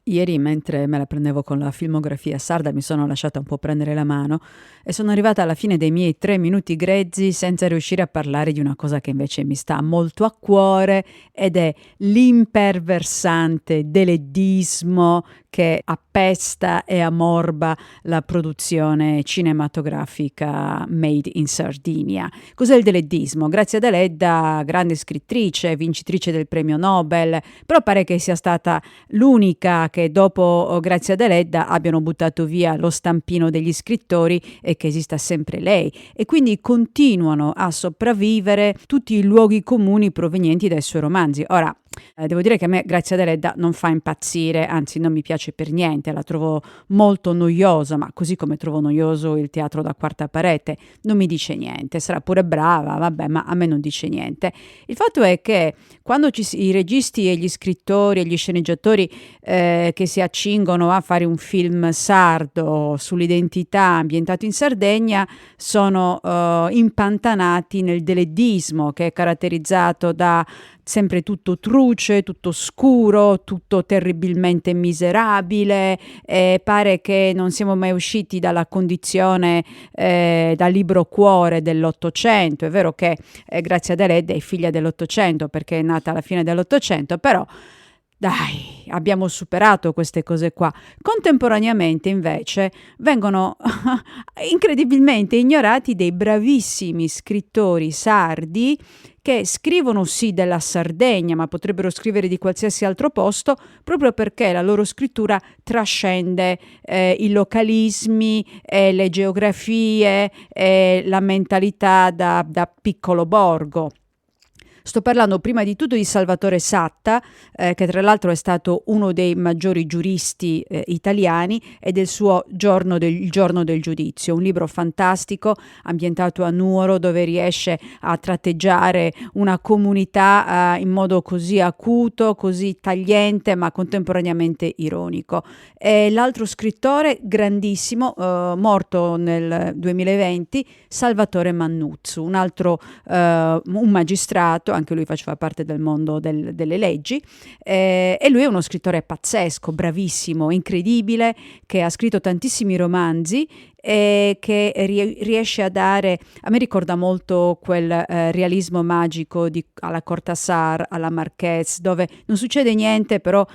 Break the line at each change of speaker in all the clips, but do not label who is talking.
Ieri, mentre me la prendevo con la filmografia sarda, mi sono lasciata un po' prendere la mano e sono arrivata alla fine dei miei 3 minuti grezzi senza riuscire a parlare di una cosa che invece mi sta molto a cuore ed è l'imperversante deleddismo che appesta e ammorba la produzione cinematografica made in Sardinia. Cos'è il deleddismo? Grazia Deledda, grande scrittrice, vincitrice del premio Nobel, però pare che sia stata l'unica che dopo Grazia Deledda abbiano buttato via lo stampino degli scrittori e che esista sempre lei, e quindi continuano a sopravvivere tutti i luoghi comuni provenienti dai suoi romanzi. Ora, devo dire che a me Grazia Deledda non fa impazzire, anzi non mi piace per niente, la trovo molto noiosa, ma così come trovo noioso il teatro da quarta parete, non mi dice niente. Sarà pure brava, vabbè, ma a me non dice niente. Il fatto è che quando i registi e gli scrittori e gli sceneggiatori che si accingono a fare un film sardo sull'identità ambientato in Sardegna sono impantanati nel deleddismo, che è caratterizzato da sempre tutto truce, tutto scuro, tutto terribilmente miserabile, pare che non siamo mai usciti dalla condizione da libro cuore dell'Ottocento. È vero che Grazia Deledda è figlia dell'Ottocento perché è nata alla fine dell'Ottocento, però dai, abbiamo superato queste cose qua. Contemporaneamente, invece, vengono incredibilmente ignorati dei bravissimi scrittori sardi che scrivono sì della Sardegna, ma potrebbero scrivere di qualsiasi altro posto, proprio perché la loro scrittura trascende i localismi, le geografie, la mentalità da piccolo borgo. Sto parlando prima di tutto di Salvatore Satta, che tra l'altro è stato uno dei maggiori giuristi italiani, e del suo Il giorno del giudizio, un libro fantastico ambientato a Nuoro, dove riesce a tratteggiare una comunità in modo così acuto, così tagliente, ma contemporaneamente ironico. E l'altro scrittore grandissimo, morto nel 2020, Salvatore Mannuzzu, un magistrato, anche lui faceva parte del mondo delle leggi, e lui è uno scrittore pazzesco, bravissimo, incredibile, che ha scritto tantissimi romanzi e che riesce a dare, a me ricorda molto quel realismo magico alla Cortázar, alla Marquez, dove non succede niente, però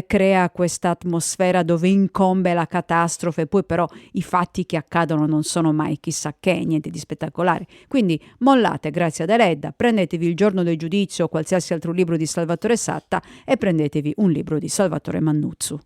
crea questa atmosfera dove incombe la catastrofe, poi però i fatti che accadono non sono mai chissà che, niente di spettacolare. Quindi mollate Grazia Deledda, prendetevi Il giorno del giudizio o qualsiasi altro libro di Salvatore Satta e prendetevi un libro di Salvatore Mannuzzu.